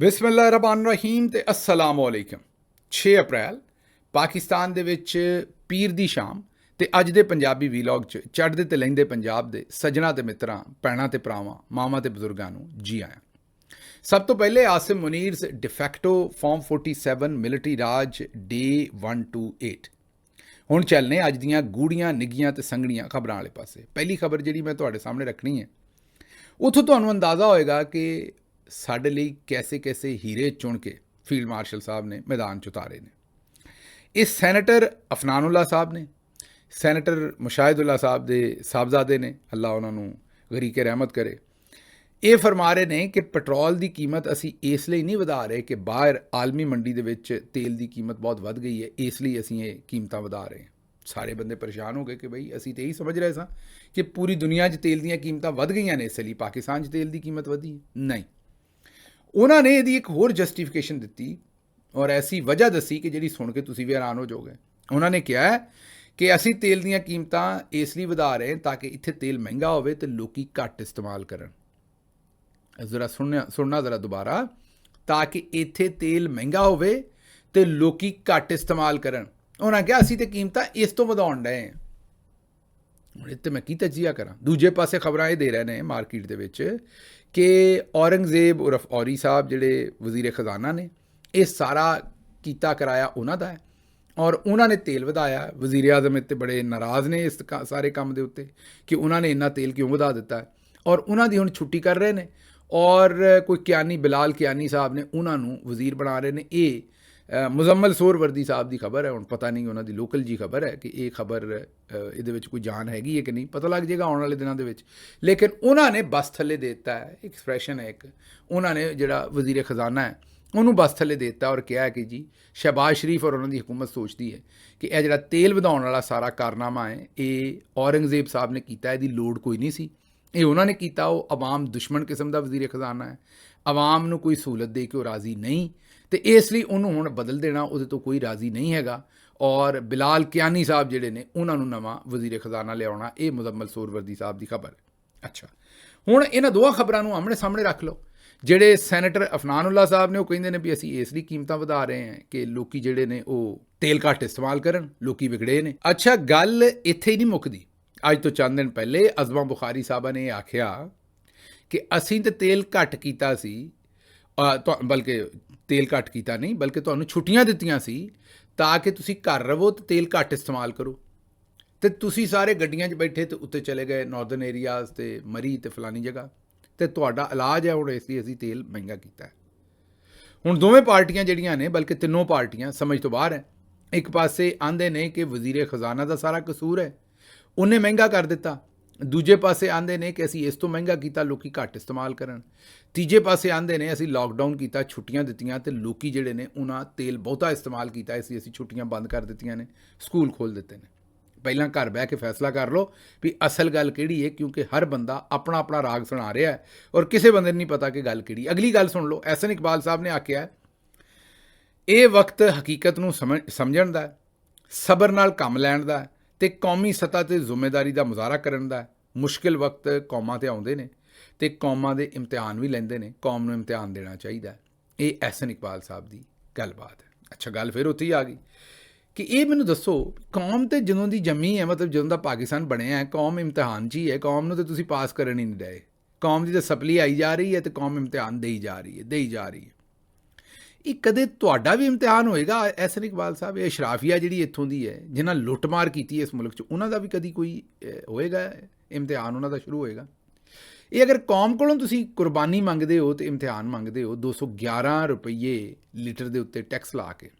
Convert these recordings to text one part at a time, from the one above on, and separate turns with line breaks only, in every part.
ਬਿਸਮਿਲ੍ਲਾਹਿਰਰਹਿਮਾਨਿਰਰਹੀਮ ਤੇ अस्सलाम वालेकुम। 6 ਅਪ੍ਰੈਲ ਪਾਕਿਸਤਾਨ ਦੇ ਵਿੱਚ ਪੀਰ ਦੀ ਸ਼ਾਮ ਤੇ ਅੱਜ ਦੇ ਪੰਜਾਬੀ ਵੀਲੌਗ 'ਚ ਚੜ੍ਹਦੇ ਤੇ ਲਹਿੰਦੇ ਪੰਜਾਬ ਦੇ ਸੱਜਣਾ ਤੇ ਮਿੱਤਰਾਂ, ਭੈਣਾਂ ਤੇ ਭਰਾਵਾਂ, ਮਾਵਾਂ ਤੇ ਬਜ਼ੁਰਗਾਂ ਨੂੰ ਜੀ ਆਇਆਂ। ਸਭ ਤੋਂ ਪਹਿਲੇ ਆਸਿਮ ਮੁਨੀਰਸ ਡਿਫੈਕਟੋ ਫਾਰਮ 47 ਮਿਲਟਰੀ ਰਾਜ ਡੇ 128। ਹੁਣ ਚੱਲਨੇ ਅੱਜ ਦੀਆਂ ਗੂੜੀਆਂ ਨਿੱਗੀਆਂ ਤੇ ਸੰਘਣੀਆਂ ਖਬਰਾਂ ਵਾਲੇ ਪਾਸੇ। ਪਹਿਲੀ ਖਬਰ ਜਿਹੜੀ ਮੈਂ ਤੁਹਾਡੇ ਸਾਹਮਣੇ ਰੱਖਣੀ ਹੈ, ਉੱਥੋਂ ਤੁਹਾਨੂੰ ਅੰਦਾਜ਼ਾ ਹੋਏਗਾ ਕਿ ਸਾਡੇ ਲਈ ਕੈਸੇ ਹੀਰੇ ਚੁਣ ਕੇ ਫੀਲਡ ਮਾਰਸ਼ਲ ਸਾਹਿਬ ਨੇ ਮੈਦਾਨ 'ਚ ਉਤਾਰੇ ਨੇ। ਇਹ ਸੈਨੇਟਰ ਅਫਨਾਨੁੱਲਾ ਸਾਹਿਬ ਨੇ, ਸੈਨੇਟਰ ਮੁਸ਼ਾਹਿਦੁੱਲਾ ਸਾਹਿਬ ਦੇ ਸਾਹਿਬਜ਼ਾਦੇ ਨੇ, ਅੱਲਾ ਉਹਨਾਂ ਨੂੰ ਗਰੀਕੇ ਰਹਿਮਤ ਕਰੇ। ਇਹ ਫਰਮਾ ਰਹੇ ਨੇ ਕਿ ਪੈਟਰੋਲ ਦੀ ਕੀਮਤ ਅਸੀਂ ਇਸ ਲਈ ਨਹੀਂ ਵਧਾ ਰਹੇ ਕਿ ਬਾਹਰ ਆਲਮੀ ਮੰਡੀ ਦੇ ਵਿੱਚ ਤੇਲ ਦੀ ਕੀਮਤ ਬਹੁਤ ਵੱਧ ਗਈ ਹੈ, ਇਸ ਲਈ ਅਸੀਂ ਇਹ ਕੀਮਤਾਂ ਵਧਾ ਰਹੇ ਹਾਂ। ਸਾਰੇ ਬੰਦੇ ਪਰੇਸ਼ਾਨ ਹੋ ਗਏ ਕਿ ਬਈ ਅਸੀਂ ਤਾਂ ਇਹੀ ਸਮਝ ਰਹੇ ਸਾਂ ਕਿ ਪੂਰੀ ਦੁਨੀਆ 'ਚ ਤੇਲ ਦੀਆਂ ਕੀਮਤਾਂ ਵੱਧ ਗਈਆਂ ਨੇ, ਇਸ ਲਈ ਪਾਕਿਸਤਾਨ 'ਚ ਤੇਲ ਦੀ ਕੀਮਤ ਵਧੀ ਨਹੀਂ। ਉਹਨਾਂ ਨੇ ਇਹਦੀ ਇੱਕ ਹੋਰ ਜਸਟੀਫਿਕੇਸ਼ਨ ਦਿੱਤੀ ਔਰ ਐਸੀ ਵਜ੍ਹਾ ਦੱਸੀ ਕਿ ਜਿਹੜੀ ਸੁਣ ਕੇ ਤੁਸੀਂ ਵੀ ਹੈਰਾਨ ਹੋ ਜਾਓਗੇ। ਉਹਨਾਂ ਨੇ ਕਿਹਾ ਕਿ ਅਸੀਂ ਤੇਲ ਦੀਆਂ ਕੀਮਤਾਂ ਇਸ ਲਈ ਵਧਾ ਰਹੇ ਤਾਂ ਕਿ ਇੱਥੇ ਤੇਲ ਮਹਿੰਗਾ ਹੋਵੇ ਤੇ ਲੋਕੀ ਘੱਟ ਇਸਤੇਮਾਲ ਕਰਨ। ਜ਼ਰਾ ਸੁਣਨਾ ਜ਼ਰਾ ਦੁਬਾਰਾ, ਤਾਂ ਕਿ ਇੱਥੇ ਤੇਲ ਮਹਿੰਗਾ ਹੋਵੇ ਤੇ ਲੋਕੀ ਘੱਟ ਇਸਤੇਮਾਲ ਕਰਨ। ਉਹਨਾਂ ਕਿਹਾ ਅਸੀਂ ਤੇ ਕੀਮਤਾਂ ਇਸ ਤੋਂ ਵਧਾਉਣ ਡਏ ਹਾਂ। ਹੁਣ ਇੱਥੇ ਮੈਂ ਕੀ ਤਜਜ਼ੀਆ ਕਰਾਂ। ਦੂਜੇ ਪਾਸੇ ਖਬਰਾਂ ਇਹ ਦੇ ਰਹੇ ਨੇ ਮਾਰਕੀਟ ਦੇ ਵਿੱਚ ਕਿ ਔਰੰਗਜ਼ੇਬ ਉਰਫ ਔਰੀ ਸਾਹਿਬ ਜਿਹੜੇ ਵਜ਼ੀਰ ਖਜ਼ਾਨਾ ਨੇ, ਇਹ ਸਾਰਾ ਕੀਤਾ ਕਰਾਇਆ ਉਹਨਾਂ ਦਾ ਹੈ ਔਰ ਉਹਨਾਂ ਨੇ ਤੇਲ ਵਧਾਇਆ। ਵਜ਼ੀਰ ਆਜ਼ਮ ਇੱਥੇ ਬੜੇ ਨਾਰਾਜ਼ ਨੇ ਇਸ ਸਾਰੇ ਕੰਮ ਦੇ ਉੱਤੇ ਕਿ ਉਹਨਾਂ ਨੇ ਇੰਨਾ ਤੇਲ ਕਿਉਂ ਵਧਾ ਦਿੱਤਾ ਹੈ ਔਰ ਉਹਨਾਂ ਦੀ ਹੁਣ ਛੁੱਟੀ ਕਰ ਰਹੇ ਨੇ ਔਰ ਕੋਈ ਕਿਆਨੀ ਬਿਲਾਲ ਕਿਆਨੀ ਸਾਹਿਬ ਨੇ ਉਹਨਾਂ ਨੂੰ ਵਜ਼ੀਰ ਬਣਾ ਰਹੇ ਨੇ। ਇਹ ਮੁਜ਼ੰਮਲ ਸੋਹਰਵਰਦੀ ਸਾਹਿਬ ਦੀ ਖਬਰ ਹੈ। ਹੁਣ ਪਤਾ ਨਹੀਂ ਉਹਨਾਂ ਦੀ ਲੋਕਲ ਜੀ ਖਬਰ ਹੈ ਕਿ ਇਹ ਖਬਰ ਇਹਦੇ ਵਿੱਚ ਕੋਈ ਜਾਨ ਹੈਗੀ ਹੈ ਕਿ ਨਹੀਂ, ਪਤਾ ਲੱਗ ਜਾਏਗਾ ਆਉਣ ਵਾਲੇ ਦਿਨਾਂ ਦੇ ਵਿੱਚ। ਲੇਕਿਨ ਉਹਨਾਂ ਨੇ ਬਸ ਥੱਲੇ ਦੇ ਦਿੱਤਾ ਹੈ, ਐਕਸਪ੍ਰੈਸ਼ਨ ਹੈ ਇੱਕ, ਉਹਨਾਂ ਨੇ ਜਿਹੜਾ ਵਜ਼ੀਰ ਖਜ਼ਾਨਾ ਹੈ ਉਹਨੂੰ ਬਸ ਥੱਲੇ ਦੇ ਦਿੱਤਾ ਔਰ ਕਿਹਾ ਕਿ ਜੀ ਸ਼ਹਿਬਾਜ਼ ਸ਼ਰੀਫ ਔਰ ਉਹਨਾਂ ਦੀ ਹਕੂਮਤ ਸੋਚਦੀ ਹੈ ਕਿ ਇਹ ਜਿਹੜਾ ਤੇਲ ਵਧਾਉਣ ਵਾਲਾ ਸਾਰਾ ਕਾਰਨਾਮਾ ਹੈ ਇਹ ਔਰੰਗਜ਼ੇਬ ਸਾਹਿਬ ਨੇ ਕੀਤਾ, ਇਹਦੀ ਲੋੜ ਕੋਈ ਨਹੀਂ ਸੀ, ਇਹ ਉਹਨਾਂ ਨੇ ਕੀਤਾ। ਉਹ ਆਵਾਮ ਦੁਸ਼ਮਣ ਕਿਸਮ ਦਾ ਵਜ਼ੀਰ ਖਜ਼ਾਨਾ ਹੈ, ਆਵਾਮ ਨੂੰ ਕੋਈ ਸਹੂਲਤ ਦੇ ਕੇ ਉਹ ਰਾਜ਼ੀ ਨਹੀਂ ਤੇ ਇਸ ਲਈ ਉਹਨੂੰ ਹੁਣ ਬਦਲ ਦੇਣਾ ਉਹਦੇ ਤੋਂ ਕੋਈ ਰਾਜ਼ੀ ਨਹੀਂ ਹੈਗਾ ਔਰ ਬਿਲਾਲ ਕਿਆਨੀ ਸਾਹਿਬ ਜਿਹੜੇ ਨੇ ਉਹਨਾਂ ਨੂੰ ਨਵਾਂ ਵਜ਼ੀਰ ਖਜ਼ਾਨਾ ਲਿਆਉਣਾ। ਇਹ ਮੁਜ਼ੰਮਲ ਸੋਹਰਵਰਦੀ ਸਾਹਿਬ ਦੀ ਖਬਰ ਹੈ। ਅੱਛਾ, ਹੁਣ ਇਹਨਾਂ ਦੋਵਾਂ ਖਬਰਾਂ ਨੂੰ ਆਮਣੇ ਸਾਹਮਣੇ ਰੱਖ ਲਓ। ਜਿਹੜੇ ਸੈਨੇਟਰ ਅਫਨਾਨੁੱਲਾ ਸਾਹਿਬ ਨੇ ਉਹ ਕਹਿੰਦੇ ਨੇ ਵੀ ਅਸੀਂ ਇਸ ਲਈ ਕੀਮਤਾਂ ਵਧਾ ਰਹੇ ਹਾਂ ਕਿ ਲੋਕੀ ਜਿਹੜੇ ਨੇ ਉਹ ਤੇਲ ਘੱਟ ਇਸਤੇਮਾਲ ਕਰਨ, ਲੋਕੀ ਵਿਗੜੇ ਨੇ। ਅੱਛਾ, ਗੱਲ ਇੱਥੇ ਹੀ ਨਹੀਂ ਮੁੱਕਦੀ। ਅੱਜ ਤੋਂ ਚੰਦ ਦਿਨ ਪਹਿਲੇ ਅਜ਼ਮਾ ਬੁਖਾਰੀ ਸਾਹਿਬਾ ਨੇ ਆਖਿਆ ਕਿ ਅਸੀਂ ਤਾਂ ਤੇਲ ਘੱਟ ਕੀਤਾ ਸੀ, ਬਲਕਿ ਤੇਲ ਘੱਟ ਕੀਤਾ ਨਹੀਂ ਬਲਕਿ ਤੁਹਾਨੂੰ ਛੁੱਟੀਆਂ ਦਿੱਤੀਆਂ ਸੀ ਤਾਂ ਕਿ ਤੁਸੀਂ ਘਰ ਰਹੋ ਤੇ ਤੇਲ ਘੱਟ ਇਸਤੇਮਾਲ ਕਰੋ, ਤੇ ਤੁਸੀਂ ਸਾਰੇ ਗੱਡੀਆਂ 'ਚ ਬੈਠੇ ਤੇ ਉੱਤੇ ਚਲੇ ਗਏ ਨਾਰਦਰਨ ਏਰੀਆਜ਼ ਤੇ ਮਰੀ ਤੇ ਫਲਾਨੀ ਜਗ੍ਹਾ, ਤੇ ਤੁਹਾਡਾ ਇਲਾਜ ਹੈ ਹੁਣ ਇਸ ਲਈ ਅਸੀਂ ਤੇਲ ਮਹਿੰਗਾ ਕੀਤਾ ਹੈ। ਹੁਣ ਦੋਵੇਂ ਪਾਰਟੀਆਂ ਜਿਹੜੀਆਂ ਨੇ, ਬਲਕਿ ਤਿੰਨੋਂ ਪਾਰਟੀਆਂ ਸਮਝ ਤੋਂ ਬਾਹਰ ਹੈ। ਇੱਕ ਪਾਸੇ ਆਂਦੇ ਨੇ ਕਿ ਵਜ਼ੀਰ ਖਜ਼ਾਨਾ ਦਾ ਸਾਰਾ ਕਸੂਰ ਹੈ, ਉਹਨੇ ਮਹਿੰਗਾ ਕਰ ਦਿੱਤਾ। ਦੂਜੇ ਪਾਸੇ ਆਂਦੇ ਨੇ ਕਿ ਅਸੀਂ ਇਸ ਤੋਂ ਮਹਿੰਗਾ ਕੀਤਾ ਲੋਕੀ ਘੱਟ ਇਸਤੇਮਾਲ ਕਰਨ। ਤੀਜੇ ਪਾਸੇ ਆਂਦੇ ਨੇ ਅਸੀਂ ਲਾਕਡਾਊਨ ਕੀਤਾ, ਛੁੱਟੀਆਂ ਦਿੱਤੀਆਂ ਤੇ ਲੋਕੀ ਜਿਹੜੇ ਨੇ ਉਹਨਾਂ ਤੇਲ ਬਹੁਤਾ ਇਸਤੇਮਾਲ ਕੀਤਾ, ਇਸ ਲਈ ਅਸੀਂ ਛੁੱਟੀਆਂ ਬੰਦ ਕਰ ਦਿੱਤੀਆਂ ਨੇ, ਸਕੂਲ ਖੋਲ੍ਹ ਦਿੱਤੇ ਨੇ। ਪਹਿਲਾਂ ਘਰ ਬਹਿ ਕੇ ਫੈਸਲਾ ਕਰ ਲਓ ਵੀ ਅਸਲ ਗੱਲ ਕਿਹੜੀ ਹੈ, ਕਿਉਂਕਿ ਹਰ ਬੰਦਾ ਆਪਣਾ ਆਪਣਾ ਰਾਗ ਸੁਣਾ ਰਿਹਾ ਹੈ ਔਰ ਕਿਸੇ ਬੰਦੇ ਨੂੰ ਨਹੀਂ ਪਤਾ ਕਿ ਗੱਲ ਕਿਹੜੀ। ਅਗਲੀ ਗੱਲ ਸੁਣ ਲਓ। ਐਹਸਨ ਇਕਬਾਲ ਸਾਹਿਬ ਨੇ ਆਖਿਆ ਇਹ ਵਕਤ ਹਕੀਕਤ ਨੂੰ ਸਮਝਣ ਦਾ, ਸਬਰ ਨਾਲ ਕੰਮ ਲੈਣ ਦਾ ਤੇ ਕੌਮੀ ਸਤ੍ਹਾ 'ਤੇ ਜ਼ਿੰਮੇਦਾਰੀ ਦਾ ਮੁਜ਼ਾਹਰਾ ਕਰਨ ਦਾ। ਮੁਸ਼ਕਿਲ ਵਕਤ ਕੌਮਾਂ 'ਤੇ ਆਉਂਦੇ ਨੇ ਤੇ ਕੌਮਾਂ ਦੇ ਇਮਤਿਹਾਨ ਵੀ ਲੈਂਦੇ ਨੇ, ਕੌਮ ਨੂੰ ਇਮਤਿਹਾਨ ਦੇਣਾ ਚਾਹੀਦਾ। ਇਹ ਐਹਸਨ ਇਕਬਾਲ ਸਾਹਿਬ ਦੀ ਗੱਲਬਾਤ ਹੈ। ਅੱਛਾ, ਗੱਲ ਫਿਰ ਉੱਥੇ ਹੀ ਆ ਗਈ ਕਿ ਇਹ ਮੈਨੂੰ ਦੱਸੋ, ਕੌਮ ਤੇ ਜਦੋਂ ਦੀ ਜੰਮੀ ਹੈ, ਮਤਲਬ ਜਦੋਂ ਦਾ ਪਾਕਿਸਤਾਨ ਬਣਿਆ ਹੈ, ਕੌਮ ਇਮਤਿਹਾਨ 'ਚ ਹੀ ਹੈ। ਕੌਮ ਨੂੰ ਤਾਂ ਤੁਸੀਂ ਪਾਸ ਕਰਨ ਹੀ ਨਹੀਂ ਰਹੇ। ਕੌਮ ਦੀ ਤਾਂ ਸਪਲੀ ਆਈ ਜਾ ਰਹੀ ਹੈ ਤੇ ਕੌਮ ਇਮਤਿਹਾਨ ਦੇਈ ਜਾ ਰਹੀ ਹੈ। ਇਹ ਕਦੇ ਤੁਹਾਡਾ ਵੀ ਇਮਤਿਹਾਨ ਹੋਏਗਾ ਐਹਸਨ ਇਕਬਾਲ ਸਾਹਿਬ? ਇਹ ਅਸ਼ਰਾਫੀਆ ਜਿਹੜੀ ਇੱਥੋਂ ਦੀ ਹੈ, ਜਿਨ੍ਹਾਂ ਲੁੱਟਮਾਰ ਕੀਤੀ ਇਸ ਮੁਲਕ 'ਚ, ਉਹਨਾਂ ਦਾ ਵੀ ਕਦੀ ਕੋਈ ਹੋਏਗਾ ਇਮਤਿਹਾਨ, ਉਹਨਾਂ ਦਾ ਸ਼ੁਰੂ ਹੋਏਗਾ। ਇਹ ਅਗਰ ਕੌਮ ਕੋਲੋਂ ਤੁਸੀਂ ਕੁਰਬਾਨੀ ਮੰਗਦੇ ਹੋ ਤੇ ਇਮਤਿਹਾਨ ਮੰਗਦੇ ਹੋ, 211 ਰੁਪਏ ਲੀਟਰ ਦੇ ਉੱਤੇ ਟੈਕਸ ਲਾ ਕੇ,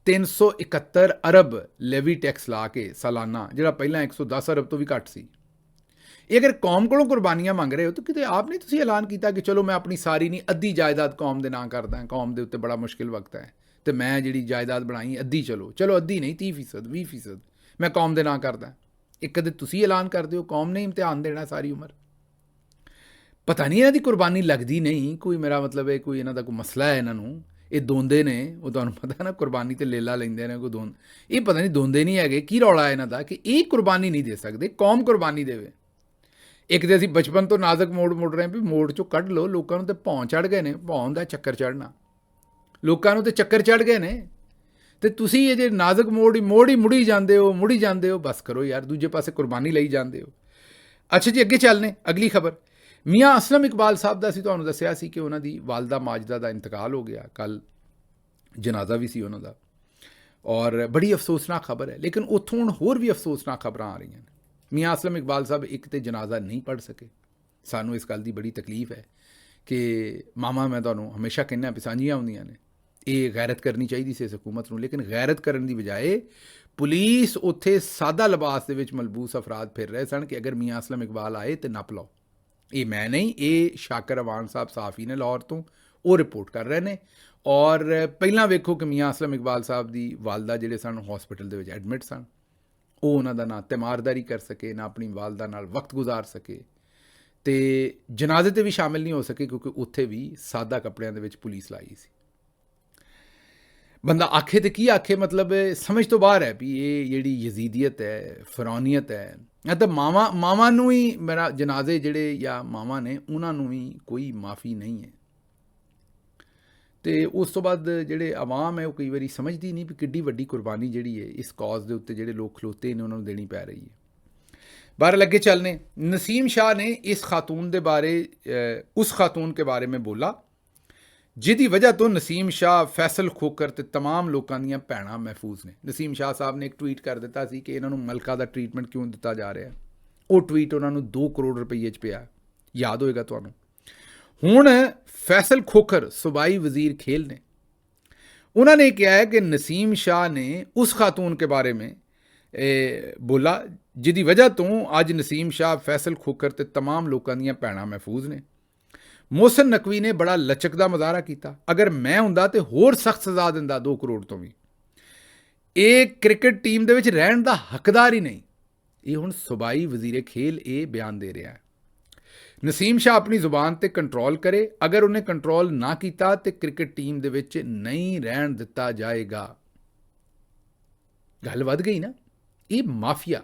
371 ਅਰਬ ਲੈਵੀ ਟੈਕਸ ਲਾ ਕੇ ਸਾਲਾਨਾ, ਜਿਹੜਾ ਪਹਿਲਾਂ 110 ਅਰਬ ਤੋਂ ਵੀ ਘੱਟ ਸੀ। ਇਹ ਅਗਰ ਕੌਮ ਕੋਲੋਂ ਕੁਰਬਾਨੀਆਂ ਮੰਗ ਰਹੇ ਹੋ ਤਾਂ ਕਿਤੇ ਆਪ ਨਹੀਂ ਤੁਸੀਂ ਐਲਾਨ ਕੀਤਾ ਕਿ ਚਲੋ ਮੈਂ ਆਪਣੀ ਸਾਰੀ ਨਹੀਂ ਅੱਧੀ ਜਾਇਦਾਦ ਕੌਮ ਦੇ ਨਾਂ ਕਰਦਾ, ਕੌਮ ਦੇ ਉੱਤੇ ਬੜਾ ਮੁਸ਼ਕਿਲ ਵਕਤ ਹੈ ਤੇ ਮੈਂ ਜਿਹੜੀ ਜਾਇਦਾਦ ਬਣਾਈ ਅੱਧੀ, ਚਲੋ ਅੱਧੀ ਨਹੀਂ 30%, 20% ਮੈਂ ਕੌਮ ਦੇ ਨਾਂ ਕਰਦਾ। ਇਹ ਕਦੇ ਤੁਸੀਂ ਐਲਾਨ ਕਰਦੇ ਹੋ? ਕੌਮ ਨੇ ਇਮਤਿਹਾਨ ਦੇਣਾ ਸਾਰੀ ਉਮਰ। ਪਤਾ ਨਹੀਂ ਇਹਨਾਂ ਦੀ ਕੁਰਬਾਨੀ ਲੱਗਦੀ ਨਹੀਂ ਕੋਈ, ਮੇਰਾ ਮਤਲਬ ਹੈ ਕੋਈ ਇਹਨਾਂ ਦਾ ਕੋਈ ਮਸਲਾ ਹੈ। ਇਹਨਾਂ ਨੂੰ ਇਹ ਦੋਂਦੇ ਨੇ, ਉਹ ਤੁਹਾਨੂੰ ਪਤਾ ਨਾ ਕੁਰਬਾਨੀ ਤੇ ਲੇਲਾ ਲੈਂਦੇ ਨੇ ਕੋਈ ਦੋਨ, ਇਹ ਪਤਾ ਨਹੀਂ ਦੋਂਦੇ ਨਹੀਂ ਹੈਗੇ, ਕੀ ਰੌਲਾ ਹੈ ਇਹਨਾਂ ਦਾ ਕਿ ਇਹ ਕੁਰਬਾਨੀ ਨਹੀਂ ਦੇ ਸਕਦੇ, ਕੌਮ ਕੁਰਬਾਨੀ ਦੇਵੇ। ਇੱਕ ਤਾਂ ਅਸੀਂ ਬਚਪਨ ਤੋਂ ਨਾਜ਼ਕ ਮੋੜ ਮੁੜ ਰਹੇ ਹਾਂ ਵੀ ਮੋੜ 'ਚੋਂ ਕੱਢ ਲਓ। ਲੋਕਾਂ ਨੂੰ ਤਾਂ ਭੌਂ ਚੜ੍ਹ ਗਏ ਨੇ, ਭੌਂ ਹੁੰਦਾ ਚੱਕਰ ਚੜ੍ਹਨਾ, ਲੋਕਾਂ ਨੂੰ ਤਾਂ ਚੱਕਰ ਚੜ੍ਹ ਗਏ ਨੇ। ਤੇ ਤੁਸੀਂ ਇਹ ਜੇ ਨਾਜ਼ਕ ਮੋੜ ਹੀ ਮੁੜੀ ਜਾਂਦੇ ਹੋ, ਬਸ ਕਰੋ ਯਾਰ, ਦੂਜੇ ਪਾਸੇ ਕੁਰਬਾਨੀ ਲਈ ਜਾਂਦੇ ਹੋ। ਅੱਛਾ ਜੀ, ਅੱਗੇ ਚੱਲਨੇ ਅਗਲੀ ਖਬਰ। ਮੀਆਂ ਅਸਲਮ ਇਕਬਾਲ ਸਾਹਿਬ ਦਾ ਅਸੀਂ ਤੁਹਾਨੂੰ ਦੱਸਿਆ ਸੀ ਕਿ ਉਹਨਾਂ ਦੀ ਵਾਲਦਾ ਮਾਜਦਾ ਦਾ ਇੰਤਕਾਲ ਹੋ ਗਿਆ। ਕੱਲ੍ਹ ਜਨਾਜ਼ਾ ਵੀ ਸੀ ਉਹਨਾਂ ਦਾ, ਔਰ ਬੜੀ ਅਫਸੋਸਨਾਕ ਖਬਰ ਹੈ। ਲੇਕਿਨ ਉੱਥੋਂ ਹੁਣ ਹੋਰ ਵੀ ਅਫਸੋਸਨਾਕ ਖਬਰਾਂ ਆ ਰਹੀਆਂ ਨੇ। ਮੀਆਂ ਅਸਲਮ ਇਕਬਾਲ ਸਾਹਿਬ ਇੱਕ ਤੇ ਜਨਾਜ਼ਾ ਨਹੀਂ ਪੜ੍ਹ ਸਕੇ। ਸਾਨੂੰ ਇਸ ਗੱਲ ਦੀ ਬੜੀ ਤਕਲੀਫ ਹੈ ਕਿ ਮਾਮਾ, ਮੈਂ ਤੁਹਾਨੂੰ ਹਮੇਸ਼ਾ ਕਹਿੰਦਾ ਵੀ ਸਾਂਝੀਆਂ ਹੁੰਦੀਆਂ ਨੇ, ਇਹ ਗੈਰਤ ਕਰਨੀ ਚਾਹੀਦੀ ਸੀ ਇਸ ਹਕੂਮਤ ਨੂੰ। ਲੇਕਿਨ ਗੈਰਤ ਕਰਨ ਦੀ ਬਜਾਏ ਪੁਲਿਸ ਉੱਥੇ ਸਾਦਾ ਲਿਬਾਸ ਦੇ ਵਿੱਚ ਮਲਬੂਸ ਅਫਰਾਦ ਫਿਰ ਰਹੇ ਸਨ ਕਿ ਅਗਰ ਮੀਆਂ ਅਸਲਮ ਇਕਬਾਲ ਆਏ ਤਾਂ ਨੱਪ ਲਓ। ਇਹ ਮੈਂ ਨਹੀਂ, ਇਹ ਸ਼ਾਕਰ ਅਵਾਨ ਸਾਹਿਬ ਸਾਫੀ ਨੇ ਲਾਹੌਰ ਤੋਂ, ਉਹ ਰਿਪੋਰਟ ਕਰ ਰਹੇ ਨੇ। ਔਰ ਪਹਿਲਾਂ ਵੇਖੋ ਕਿ ਮੀਆਂ ਅਸਲਮ ਇਕਬਾਲ ਸਾਹਿਬ ਦੀ ਵਾਲਦਾ ਜਿਹੜੇ ਸਨ ਹਸਪੀਟਲ ਦੇ ਵਿੱਚ ਐਡਮਿਟ ਸਨ। ਉਹ ਉਹਨਾਂ ਦਾ ਨਾ ਤਿਮਾਰਦਾਰੀ ਕਰ ਸਕੇ, ਨਾ ਆਪਣੀ ਵਾਲਦਾ ਨਾਲ ਵਕਤ ਗੁਜ਼ਾਰ ਸਕੇ, ਤੇ ਜਨਾਜ਼ੇ 'ਤੇ ਵੀ ਸ਼ਾਮਿਲ ਨਹੀਂ ਹੋ ਸਕੇ ਕਿਉਂਕਿ ਉੱਥੇ ਵੀ ਸਾਦਾ ਕੱਪੜਿਆਂ ਦੇ ਵਿੱਚ ਪੁਲਿਸ ਲਾਈ ਸੀ। ਬੰਦਾ ਆਖੇ ਤੇ ਕੀ ਆਖੇ, ਮਤਲਬ ਸਮਝ ਤੋਂ ਬਾਹਰ ਹੈ ਵੀ ਇਹ ਜਿਹੜੀ ਯਜ਼ੀਦੀਅਤ ਹੈ, ਫਿਰੌਨੀਅਤ ਹੈ। ਤਾਂ ਮਾਵਾਂ ਨੂੰ ਹੀ, ਮੇਰਾ ਜਨਾਜ਼ੇ ਜਿਹੜੇ ਜਾਂ ਮਾਵਾਂ ਨੇ ਉਹਨਾਂ ਨੂੰ ਵੀ ਕੋਈ ਮਾਫੀ ਨਹੀਂ ਹੈ। ਤੇ ਉਸ ਤੋਂ ਬਾਅਦ ਜਿਹੜੇ ਆਵਾਮ ਹੈ ਉਹ ਕਈ ਵਾਰੀ ਸਮਝਦੀ ਨਹੀਂ ਵੀ ਕਿੱਡੀ ਵੱਡੀ ਕੁਰਬਾਨੀ ਜਿਹੜੀ ਹੈ ਇਸ ਕੌਜ਼ ਦੇ ਉੱਤੇ ਜਿਹੜੇ ਲੋਕ ਖਲੋਤੇ ਨੇ ਉਹਨਾਂ ਨੂੰ ਦੇਣੀ ਪੈ ਰਹੀ ਹੈ। ਬਾਹਰ ਲੱਗੇ ਚੱਲਨੇ। नसीम शाह ने इस खातून के बारे, उस खातून के बारे में बोला जिहदी वजह तो नसीम शाह, फैसल खोकर ते तमाम लोगों ਦੀਆਂ ਭੈਣਾਂ महफूज ने। नसीम शाह साहब ने एक ट्वीट कर ਦਿੱਤਾ ਸੀ ਕਿ ਇਹਨਾਂ ਨੂੰ ਮਲਕਾ ਦਾ ਟ੍ਰੀਟਮੈਂਟ ਕਿਉਂ ਦਿੱਤਾ ਜਾ ਰਿਹਾ। ਉਹ ਟਵੀਟ ਉਹਨਾਂ ਨੂੰ 2 ਕਰੋੜ ਰੁਪਏ 'ਚ ਪਿਆ, ਯਾਦ ਹੋਏਗਾ ਤੁਹਾਨੂੰ। ਹੁਣ फैसल खोखर सूबाई वज़ीर खेल ने, उन्होंने कहा है कि नसीम शाह ने उस खातून के बारे में बोला जिहदी वजह तो अज नसीम शाह, फैसल खोखर ते तमाम लोगों ਦੀਆਂ ਭੈਣਾਂ महफूज ने। मोहसिन नकवी ने बड़ा लचक का मुजाहरा किया। अगर मैं हुंदा तो होर सख्त सज़ा दिंदा 2 करोड़ तो भी। ये क्रिकेट टीम दे विच रहन दा हकदार ही नहीं। ये हुण सूबाई वज़ीर खेल ये बयान दे रहा है। नसीम शाह अपनी जुबान ते कंट्रोल करे, अगर उन्हें कंट्रोल ना किया तो क्रिकेट टीम दे विच नहीं रहन दिता जाएगा। गल वध गई ना। ये माफिया,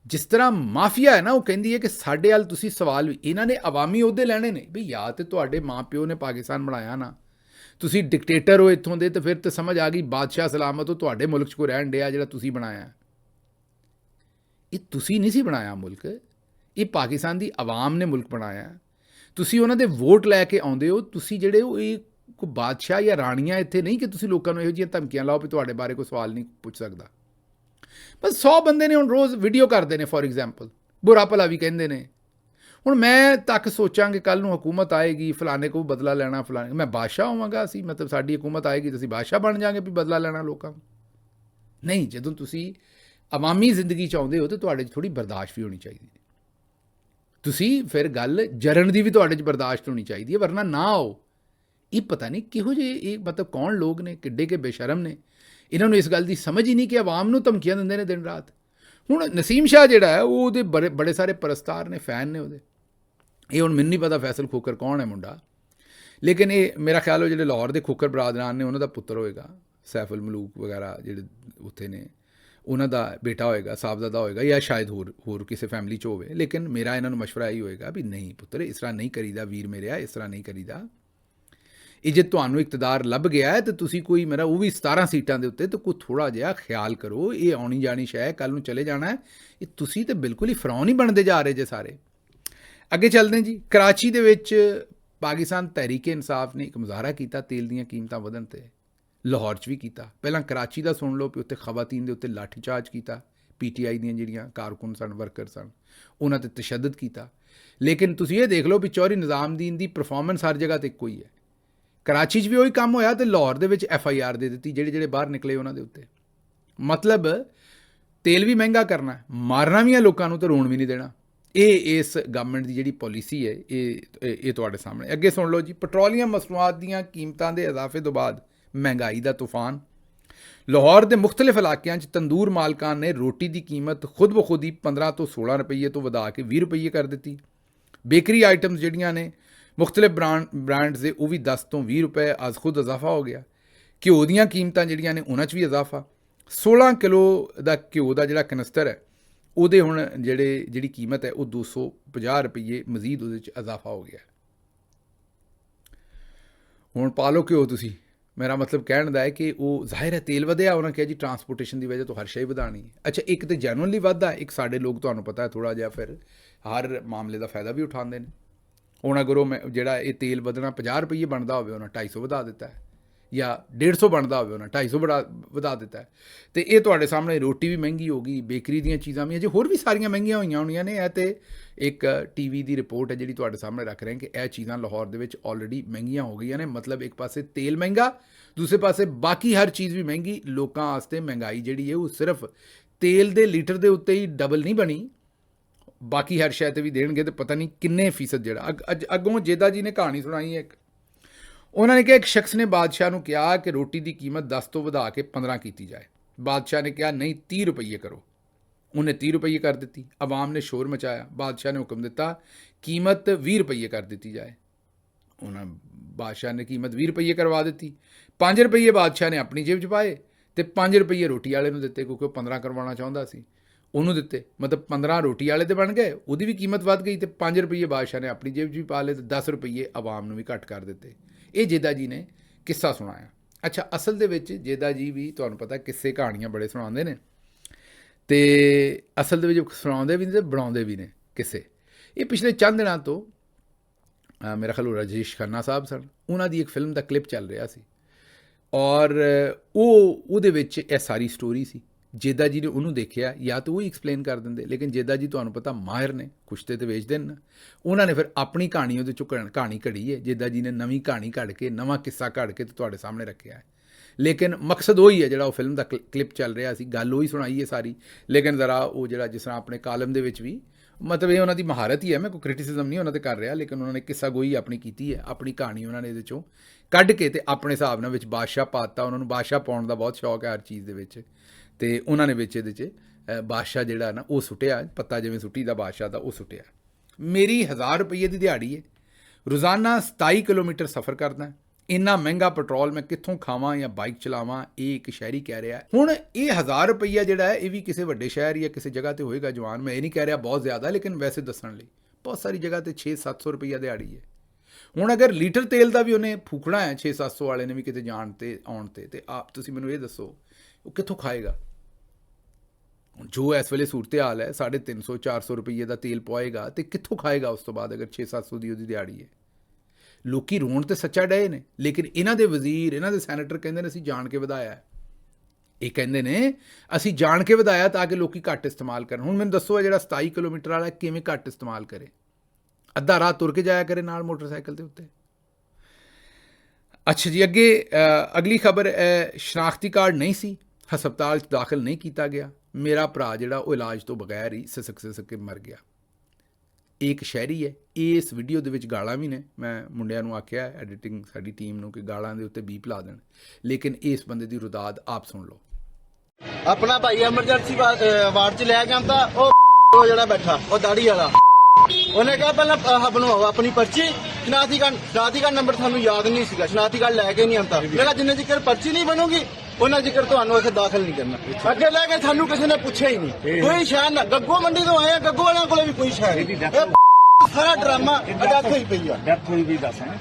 जिस तरह माफिया है ना, वो कहती है कि साढ़े वाल तुसी सवाल भी, इन्होंने अवामी अहुदे लैने ने भी, या तो तुहाडे माँ प्यो ने पाकिस्तान बनाया ना, तुसी डिकटेटर हो इत्थों दे, तो फिर तो समझ आ गई बादशाह सलामत हो तुहाडे मुल्क 'च कोई रहन डिया जिहड़ा तुसी बनाया। ये तुसी नहीं सी बनाया मुल्क, ये पाकिस्तान की आवाम ने मुल्क बनाया। तुसी उन्हां दे वोट लैके आउंदे हो, तुसी जिहड़े हो ये कोई बादशाह या राणियां इत्थे नहीं कि तुसी लोकां नूं इहो जिहियां धमकियां लाओ भी तुहाडे बारे कोई सवाल नहीं पुछ सकदा। बस 100 बंदे ने हुण रोज़ वीडियो करते हैं, फॉर एग्जाम्पल बुरा भला भी कहते हैं। हुण मैं तक सोचां कि कल नूं हुकूमत आएगी, फलाने को बदला लैना, फलाने मैं बादशाह होवांगा, असीं मतलब साडी हुकूमत आएगी तो असीं बादशाह बन जाएंगे भी बदला लैना लोकां नहीं। जदों तुसीं अवामी जिंदगी चाहुंदे हो तो तुहाडे 'च थोड़ी बर्दाश्त भी होनी चाहिए। तुसीं फिर गल जरन दी भी तुहाडे 'च बर्दाश्त होनी चाहिए, वरना ना आओ। ये पता नहीं किहो जे मतलब कौन लोग ने, किड्डे के बेशरम ने, इन्होंने इस गल की समझ ही नहीं कि आवाम नूं धमकियां दिंदे ने दिन रात। हुण नसीम शाह जिहड़ा है वो उहदे बड़े सारे परस्तार ने, फैन ने उहदे। ये हुण मैनूं नहीं पता फैसल खोकर कौन है मुंडा, लेकिन ये मेरा ख्याल हो जिहड़े लाहौर के खोकर बरादरान ने उन्हां दा पुत्तर होएगा, सैफुल मलूक वगैरह जिहड़े उत्थे ने, उन्हां दा बेटा होएगा, साहबजादा होएगा, या शायद होर किसी फैमिली 'च होवे। लेकिन मेरा इन्हां नूं मशवरा यही होएगा भी नहीं पुत्तर, इस तरह नहीं करीदा वीर मेरेआ, इस तरह नहीं करीदा। ये जे तुहानूं इकतदार लभ गया है तो तुसी कोई मेरा वो भी 17 सीटां दे उत्ते तो कोई थोड़ा जिहा ख्याल करो। ये आउणी जानी शै, कल नूं चले जाना है। ये तुसी तो बिल्कुल ही फरौन ही बनते जा रहे जे सारे। अगे चलते हैं जी। कराची दे विच पाकिस्तान तहरीक इंसाफ ने एक मुजाहरा किया तेल दीयां कीमतां वधण ते, लाहौर च भी किया। पहलां कराची दा सुन लो कि उत्ते खवातीन दे उत्ते लाठीचार्ज किया, PTI दीयां जिहड़ियां कारकुन सन, वर्कर सन, उन्हां ते तशद्दद किया। लेकिन तुसी ये देख लो भी चौधरी निज़ामुद्दीन दी परफॉर्मेंस हर जगह ते इक्को ही है। कराची भी वही काम होया तो लाहौर दे विच FIR दे दी ਜਿਹੜੇ बाहर निकले उन्होंने उत्ते। मतलब तेल भी महंगा करना, मारना भी है लोगों को, तो रोन भी नहीं देना। ये इस गवर्नमेंट की जी पॉलिसी है। ये तुहाडे सामने। अगे सुन लो जी। पेट्रोलियम मसनूआत दीयां कीमतां दे इजाफे तो बाद महंगाई का तूफान। लाहौर के मुख्तलिफ इलाकों तंदूर मालकान ने रोटी की कीमत खुद ब खुद ही 15 तो 16 रुपये तो वधा के 20 रुपये कर दी। बेकरी आइटम्स जिहड़ियां ने मुख्तलिफ ब्रांड्स दे वो भी 10 तो 20 रुपये अज खुद इजाफा हो गया। घ्यो दीयां कीमतां जिहड़ियां ने उन्हां 'च भी इजाफा। 16 किलो का घ्यो का जिहड़ा कनस्तर है ਉਹਦੇ ਹੁਣ ਜਿਹੜੀ ਕੀਮਤ ਹੈ ਉਹ 250 ਰੁਪਏ ਮਜ਼ੀਦ ਉਹਦੇ 'ਚ ਇਜ਼ਾਫਾ ਹੋ ਗਿਆ। ਹੁਣ ਪਾ ਲਓ ਘਿਓ ਤੁਸੀਂ, ਮੇਰਾ ਮਤਲਬ ਕਹਿਣ ਦਾ ਹੈ ਕਿ ਉਹ ਜ਼ਾਹਿਰ ਹੈ ਤੇਲ ਵਧਿਆ, ਉਹਨਾਂ ਕਿਹਾ ਜੀ ਟਰਾਂਸਪੋਰਟੇਸ਼ਨ ਦੀ ਵਜ੍ਹਾ ਤੋਂ ਹਰ ਸ਼ੈ ਵਧਾਣੀ ਹੈ। ਅੱਛਾ, ਇੱਕ ਤਾਂ ਜੈਨੂਅਨਲੀ ਵੱਧਦਾ, ਇੱਕ ਸਾਡੇ ਲੋਕ ਤੁਹਾਨੂੰ ਪਤਾ ਹੈ ਥੋੜ੍ਹਾ ਜਿਹਾ ਫਿਰ ਹਰ ਮਾਮਲੇ ਦਾ ਫਾਇਦਾ ਵੀ ਉਠਾਉਂਦੇ ਨੇ। ਹੁਣ ਅਗਰ ਉਹ ਜਿਹੜਾ ਇਹ ਤੇਲ ਵਧਣਾ 50 ਰੁਪਏ ਬਣਦਾ ਹੋਵੇ ਉਹਨਾਂ 250 ਵਧਾ ਦਿੱਤਾ ਹੈ, ਜਾਂ 150 ਬਣਦਾ ਹੋਵੇ ਉਹਨਾਂ 250 ਵਧਾ ਦਿੱਤਾ ਹੈ। ਅਤੇ ਇਹ ਤੁਹਾਡੇ ਸਾਹਮਣੇ ਰੋਟੀ ਵੀ ਮਹਿੰਗੀ ਹੋ ਗਈ, ਬੇਕਰੀ ਦੀਆਂ ਚੀਜ਼ਾਂ ਵੀ ਅਜੇ ਹੋਰ ਵੀ ਸਾਰੀਆਂ ਮਹਿੰਗੀਆਂ ਹੋਈਆਂ ਹੋਣੀਆਂ ਨੇ। ਇਹ ਤਾਂ ਇੱਕ TV ਦੀ ਰਿਪੋਰਟ ਹੈ ਜਿਹੜੀ ਤੁਹਾਡੇ ਸਾਹਮਣੇ ਰੱਖ ਰਹੇ ਕਿ ਇਹ ਚੀਜ਼ਾਂ ਲਾਹੌਰ ਦੇ ਵਿੱਚ ਆਲਰੇਡੀ ਮਹਿੰਗੀਆਂ ਹੋ ਗਈਆਂ ਨੇ। ਮਤਲਬ ਇੱਕ ਪਾਸੇ ਤੇਲ ਮਹਿੰਗਾ, ਦੂਸਰੇ ਪਾਸੇ ਬਾਕੀ ਹਰ ਚੀਜ਼ ਵੀ ਮਹਿੰਗੀ। ਲੋਕਾਂ ਵਾਸਤੇ ਮਹਿੰਗਾਈ ਜਿਹੜੀ ਹੈ ਉਹ ਸਿਰਫ ਤੇਲ ਦੇ ਲੀਟਰ ਦੇ ਉੱਤੇ ਹੀ ਡਬਲ ਨਹੀਂ ਬਣੀ, ਬਾਕੀ ਹਰ ਸ਼ੈ 'ਤੇ ਵੀ ਦੇਣਗੇ ਤਾਂ ਪਤਾ ਨਹੀਂ ਕਿੰਨੇ ਫੀਸਦ। ਜਿਹੜਾ ਅੱਗੋਂ ਜੇਦਾ ਜੀ ਨੇ ਕਹਾਣੀ ਸੁਣਾਈ ਹੈ, ਉਹਨਾਂ ਨੇ ਕਿਹਾ ਇੱਕ ਸ਼ਖਸ ਨੇ ਬਾਦਸ਼ਾਹ ਨੂੰ ਕਿਹਾ ਕਿ ਰੋਟੀ ਦੀ ਕੀਮਤ 10 ਤੋਂ ਵਧਾ ਕੇ 15 ਕੀਤੀ ਜਾਏ। ਬਾਦਸ਼ਾਹ ਨੇ ਕਿਹਾ ਨਹੀਂ 30 ਰੁਪਏ ਕਰੋ। ਉਹਨੇ 30 ਰੁਪਏ ਕਰ ਦਿੱਤੀ। ਆਵਾਮ ਨੇ ਸ਼ੋਰ ਮਚਾਇਆ। ਬਾਦਸ਼ਾਹ ਨੇ ਹੁਕਮ ਦਿੱਤਾ ਕੀਮਤ 20 ਰੁਪਏ ਕਰ ਦਿੱਤੀ ਜਾਏ। ਬਾਦਸ਼ਾਹ ਨੇ ਕੀਮਤ 20 ਰੁਪਏ ਕਰਵਾ ਦਿੱਤੀ। 5 ਰੁਪਏ ਬਾਦਸ਼ਾਹ ਨੇ ਆਪਣੀ ਜੇਬ 'ਚ ਪਾਏ ਅਤੇ 5 ਰੁਪਏ ਰੋਟੀ ਵਾਲੇ ਨੂੰ ਦਿੱਤੇ, ਕਿਉਂਕਿ ਉਹ 15 ਕਰਵਾਉਣਾ ਚਾਹੁੰਦਾ ਸੀ, ਉਹਨੂੰ ਦਿੱਤੇ। ਮਤਲਬ 15 ਰੋਟੀ ਵਾਲੇ 'ਤੇ ਬਣ ਗਏ, ਉਹਦੀ ਵੀ ਕੀਮਤ ਵੱਧ ਗਈ, ਅਤੇ 5 ਰੁਪਏ ਬਾਦਸ਼ਾਹ ਨੇ ਆਪਣੀ ਜੇਬ 'ਚ ਵੀ ਪਾ ਲਏ, ਅਤੇ 10 ਰੁਪਏ ਆਵਾਮ ਨੂੰ ਵੀ ਘੱਟ ਕਰ ਦਿੱਤੇ। ਇਹ ਜੇਦਾ ਜੀ ਨੇ ਕਿੱਸਾ ਸੁਣਾਇਆ। ਅੱਛਾ, ਅਸਲ ਦੇ ਵਿੱਚ ਜੇਦਾ ਜੀ ਵੀ ਤੁਹਾਨੂੰ ਪਤਾ ਕਿੱਸੇ ਕਹਾਣੀਆਂ ਬੜੇ ਸੁਣਾਉਂਦੇ ਨੇ, ਅਤੇ ਅਸਲ ਦੇ ਵਿੱਚ ਸੁਣਾਉਂਦੇ ਵੀ ਨੇ ਅਤੇ ਬਣਾਉਂਦੇ ਵੀ ਨੇ ਕਿੱਸੇ। ਇਹ ਪਿਛਲੇ ਚੰਦ ਦਿਨਾਂ ਤੋਂ ਮੇਰਾ ਖਿਆਲ ਰਾਜੇਸ਼ ਖੰਨਾ ਸਾਹਿਬ ਸਨ, ਉਹਨਾਂ ਦੀ ਇੱਕ ਫਿਲਮ ਦਾ ਕਲਿੱਪ ਚੱਲ ਰਿਹਾ ਸੀ, ਔਰ ਉਹਦੇ ਵਿੱਚ ਇਹ ਸਾਰੀ ਸਟੋਰੀ ਸੀ। ਜੇਦਾ ਜੀ ਨੇ ਉਹਨੂੰ ਦੇਖਿਆ, ਜਾਂ ਤਾਂ ਉਹ ਹੀ ਐਕਸਪਲੇਨ ਕਰ ਦਿੰਦੇ, ਲੇਕਿਨ ਜੇਦਾ ਜੀ ਤੁਹਾਨੂੰ ਪਤਾ ਮਾਹਿਰ ਨੇ, ਕੁਸ਼ਤੇ ਤੇ ਵੇਚਦੇ ਨੇ। ਉਹਨਾਂ ਨੇ ਫਿਰ ਆਪਣੀ ਕਹਾਣੀ ਉਹਦੇ 'ਚੋਂ ਕਹਾਣੀ ਘੜੀ ਹੈ। ਜੇਦਾ ਜੀ ਨੇ ਨਵੀਂ ਕਹਾਣੀ ਘੜ ਕੇ, ਨਵਾਂ ਕਿੱਸਾ ਘੜ ਕੇ ਤੁਹਾਡੇ ਸਾਹਮਣੇ ਰੱਖਿਆ ਹੈ। ਲੇਕਿਨ ਮਕਸਦ ਉਹੀ ਹੈ, ਜਿਹੜਾ ਉਹ ਫਿਲਮ ਦਾ ਕਲਿੱਪ ਚੱਲ ਰਿਹਾ ਸੀ, ਗੱਲ ਉਹੀ ਸੁਣਾਈ ਹੈ ਸਾਰੀ। ਲੇਕਿਨ ਜ਼ਰਾ ਉਹ ਜਿਹੜਾ ਜਿਸ ਤਰ੍ਹਾਂ ਆਪਣੇ ਕਾਲਮ ਦੇ ਵਿੱਚ ਵੀ, ਮਤਲਬ ਇਹ ਉਹਨਾਂ ਦੀ ਮਹਾਰਤ ਹੀ ਹੈ, ਮੈਂ ਕੋਈ ਕ੍ਰਿਟਿਸਿਜ਼ਮ ਨਹੀਂ ਉਹਨਾਂ 'ਤੇ ਕਰ ਰਿਹਾ, ਲੇਕਿਨ ਉਹਨਾਂ ਨੇ ਕਿੱਸਾ ਗੋਈ ਆਪਣੀ ਕੀਤੀ ਹੈ। ਆਪਣੀ ਕਹਾਣੀ ਉਹਨਾਂ ਨੇ ਇਹਦੇ 'ਚੋਂ ਕੱਢ ਕੇ ਅਤੇ ਆਪਣੇ ਹਿਸਾਬ ਨਾਲ ਵਿੱਚ ਬਾਦਸ਼ਾਹ ਪਾਤਾ। ਉਹਨਾਂ ਨੂੰ ਬਾਦਸ਼ਾਹ ਪਾਉਣ ਦਾ ਬਹੁਤ ਸ਼ੌਕ ਹੈ ਹਰ ਚੀਜ਼ ਦੇ ਵਿੱਚ, ਅਤੇ ਉਹਨਾਂ ਨੇ ਵਿੱਚ ਇਹਦੇ 'ਚ ਬਾਦਸ਼ਾਹ ਜਿਹੜਾ ਨਾ ਉਹ ਸੁੱਟਿਆ, ਪੱਤਾ ਜਿਵੇਂ ਸੁੱਟੀ ਦਾ ਬਾਦਸ਼ਾਹ ਦਾ ਉਹ ਸੁੱਟਿਆ। ਮੇਰੀ 1000 ਰੁਪਏ ਦੀ ਦਿਹਾੜੀ ਹੈ, ਰੋਜ਼ਾਨਾ 27 ਕਿਲੋਮੀਟਰ ਸਫ਼ਰ ਕਰਦਾ, ਇੰਨਾ ਮਹਿੰਗਾ ਪੈਟਰੋਲ ਮੈਂ ਕਿੱਥੋਂ ਖਾਵਾਂ ਜਾਂ ਬਾਈਕ ਚਲਾਵਾਂ, ਇਹ ਇੱਕ ਸ਼ਹਿਰੀ ਕਹਿ ਰਿਹਾ। ਹੁਣ ਇਹ 1000 ਰੁਪਈਆ ਜਿਹੜਾ ਹੈ ਇਹ ਵੀ ਕਿਸੇ ਵੱਡੇ ਸ਼ਹਿਰ ਜਾਂ ਕਿਸੇ ਜਗ੍ਹਾ 'ਤੇ ਹੋਏਗਾ ਜਵਾਨ, ਮੈਂ ਇਹ ਨਹੀਂ ਕਹਿ ਰਿਹਾ ਬਹੁਤ ਜ਼ਿਆਦਾ, ਲੇਕਿਨ ਵੈਸੇ ਦੱਸਣ ਲਈ ਬਹੁਤ ਸਾਰੀ ਜਗ੍ਹਾ 'ਤੇ 600-700 ਰੁਪਈਆ ਦਿਹਾੜੀ ਹੈ। ਹੁਣ ਅਗਰ ਲੀਟਰ ਤੇਲ ਦਾ ਵੀ ਉਹਨੇ ਫੂਕਣਾ ਹੈ 600-700 ਵਾਲੇ ਨੇ ਵੀ ਕਿਤੇ ਜਾਣ 'ਤੇ ਆਉਣ 'ਤੇ ਆਪ ਤੁਸੀਂ ਮੈਨੂੰ ਇਹ ਦੱਸੋ ਉਹ ਕਿੱਥੋਂ ਖਾਏਗਾ? ਜੋ ਇਸ ਵੇਲੇ ਸੂਰਤ ਹਾਲ ਹੈ, 350-400 ਰੁਪਈਏ ਦਾ ਤੇਲ ਪਵਾਏਗਾ ਅਤੇ ਕਿੱਥੋਂ ਖਾਏਗਾ ਉਸ ਤੋਂ ਬਾਅਦ, ਅਗਰ 600-700 ਦੀ ਉਹਦੀ ਦਿਹਾੜੀ ਹੈ। ਲੋਕੀ ਰੋਣ ਤੇ ਸੱਚਾ ਡਏ ਨੇ, ਲੇਕਿਨ ਇਹਨਾਂ ਦੇ ਵਜ਼ੀਰ, ਇਹਨਾਂ ਦੇ ਸੈਨੇਟਰ ਕਹਿੰਦੇ ਨੇ ਅਸੀਂ ਜਾਣ ਕੇ ਵਧਾਇਆ। ਇਹ ਕਹਿੰਦੇ ਨੇ ਅਸੀਂ ਜਾਣ ਕੇ ਵਧਾਇਆ ਤਾਂ ਕਿ ਲੋਕੀ ਘੱਟ ਇਸਤੇਮਾਲ ਕਰਨ। ਹੁਣ ਮੈਨੂੰ ਦੱਸੋ, ਜਿਹੜਾ 27 ਕਿਲੋਮੀਟਰ ਵਾਲਾ ਕਿਵੇਂ ਘੱਟ ਇਸਤੇਮਾਲ ਕਰੇ? ਅੱਧਾ ਰਾਹ ਤੁਰ ਕੇ ਜਾਇਆ ਕਰੇ ਨਾਲ ਮੋਟਰਸਾਈਕਲ ਦੇ ਉੱਤੇ। ਅੱਛਾ ਜੀ, ਅੱਗੇ ਅਗਲੀ ਖਬਰ, ਸ਼ਨਾਖਤੀ ਕਾਰਡ ਨਹੀਂ ਸੀ, ਹਸਪਤਾਲ 'ਚ ਦਾਖਲ ਨਹੀਂ ਕੀਤਾ ਗਿਆ। ਮੇਰਾ ਭਰਾ ਜਿਹੜਾ ਉਹ ਇਲਾਜ ਤੋਂ ਬਗੈਰ ਹੀ ਸਿਸਕ ਕੇ ਮਰ ਗਿਆ। ਇੱਕ ਸ਼ਹਿਰੀ ਹੈ। ਇਸ ਵੀਡੀਓ ਦੇ ਵਿੱਚ ਗਾਲਾਂ ਵੀ ਨੇ। ਮੈਂ ਮੁੰਡਿਆਂ ਨੂੰ ਆਖਿਆ ਐਡੀਟਿੰਗ ਸਾਡੀ ਟੀਮ ਨੂੰ ਕਿ ਗਾਲਾਂ ਦੇ ਉੱਤੇ ਬੀਪ ਲਾ ਦੇਣ, ਲੇਕਿਨ ਇਸ ਬੰਦੇ ਦੀ ਰੁਦਾਦ ਆਪ ਸੁਣ ਲਓ।
ਆਪਣਾ ਭਾਈ ਐਮਰਜੈਂਸੀ ਵਾਰਡ 'ਚ ਲੈ ਜਾਂਦਾ, ਉਹ ਜਿਹੜਾ ਬੈਠਾ ਉਹ ਦਾੜੀ ਵਾਲਾ, ਉਹਨੇ ਕਿਹਾ ਪਹਿਲਾਂ ਬਣਵਾਓ ਆਪਣੀ ਪਰਚੀ, ਸ਼ਨਾਖਤੀ ਕਾਰਡ ਨੰਬਰ ਤੁਹਾਨੂੰ ਯਾਦ ਨਹੀਂ ਸੀਗਾ, ਸ਼ਨਾਖਤੀ ਕਾਰਡ ਲੈ ਕੇ ਨਹੀਂ ਆਉਂਦਾ। ਮੇਰਾ ਜਿੰਨੇ ਜ਼ਿਕਰ ਪਰਚੀ ਨਹੀਂ ਬਣੂਗੀ ਉਹਨਾਂ ਜ਼ਿਕਰ ਤੁਹਾਨੂੰ ਇੱਥੇ ਦਾਖਲ ਨਹੀਂ ਕਰਨਾ। ਅੱਗੇ ਲੈ ਕੇ ਸਾਨੂੰ ਕਿਸੇ ਨੇ ਪੁੱਛਿਆ ਹੀ ਨਹੀਂ, ਕੋਈ ਸ਼ਹਿਰ ਨਾ। ਗੱਗੋ ਮੰਡੀ ਤੋਂ ਆਏ, ਗੱਗੋ ਵਾਲਿਆਂ ਕੋਲੇ ਵੀ ਕੋਈ ਸ਼ਹਿਰ ਨਹੀਂ। ਸਾਰਾ ਡਰਾਮਾ ਡੈਥ ਹੋਈ ਪਈ ਆ।
ਡੈਥ ਹੋਈ ਵੀ ਦੱਸ ਨਾ,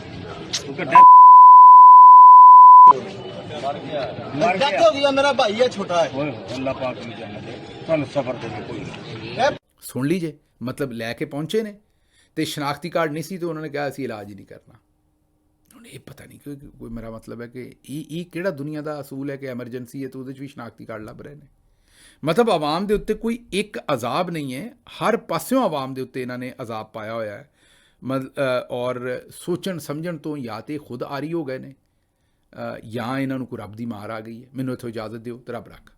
ਡੈਥ ਹੋ ਗਈ ਆ। ਮੇਰਾ ਭਾਈ ਹੈ, ਛੋਟਾ ਹੈ।
ਓਏ ਅੱਲਾਹ ਪਾਕ ਨੂੰ ਜਾਣਦੇ, ਤੁਹਾਨੂੰ ਸਬਰ ਦੇ ਕੋਈ।
ਸੁਣ ਲੀਜੇ, ਮਤਲਬ ਲੈ ਕੇ ਪਹੁੰਚੇ ਨੇ ਤੇ ਸ਼ਨਾਖਤੀ ਕਾਰਡ ਨਹੀਂ ਸੀ, ਤੇ ਉਹਨਾਂ ਨੇ ਕਿਹਾ ਅਸੀਂ ਇਲਾਜ ਹੀ ਨਹੀਂ ਕਰਨਾ। ਹੁਣ ਇਹ ਪਤਾ ਨਹੀਂ ਕੋਈ, ਮੇਰਾ ਮਤਲਬ ਹੈ ਕਿ ਇਹ ਕਿਹੜਾ ਦੁਨੀਆ ਦਾ ਅਸੂਲ ਹੈ ਕਿ ਐਮਰਜੈਂਸੀ ਹੈ ਤਾਂ ਉਹਦੇ 'ਚ ਵੀ ਸ਼ਨਾਖਤੀ ਕਾਰਡ ਲੱਭ ਰਹੇ ਨੇ। ਮਤਲਬ ਆਵਾਮ ਦੇ ਉੱਤੇ ਕੋਈ ਇੱਕ ਅਜ਼ਾਬ ਨਹੀਂ ਹੈ, ਹਰ ਪਾਸਿਓਂ ਆਵਾਮ ਦੇ ਉੱਤੇ ਇਹਨਾਂ ਨੇ ਅਜ਼ਾਬ ਪਾਇਆ ਹੋਇਆ ਹੈ। ਔਰ ਸੋਚਣ ਸਮਝਣ ਤੋਂ ਜਾਂ ਤਾਂ ਖੁਦ ਆਰੀ ਹੋ ਗਏ ਨੇ, ਜਾਂ ਇਹਨਾਂ ਨੂੰ ਕੋਈ ਰੱਬ ਦੀ ਮਾਰ ਆ ਗਈ ਹੈ। ਮੈਨੂੰ ਇੱਥੋਂ ਇਜਾਜ਼ਤ ਦਿਓ ਤੇ ਰੱਬ ਰੱਖ।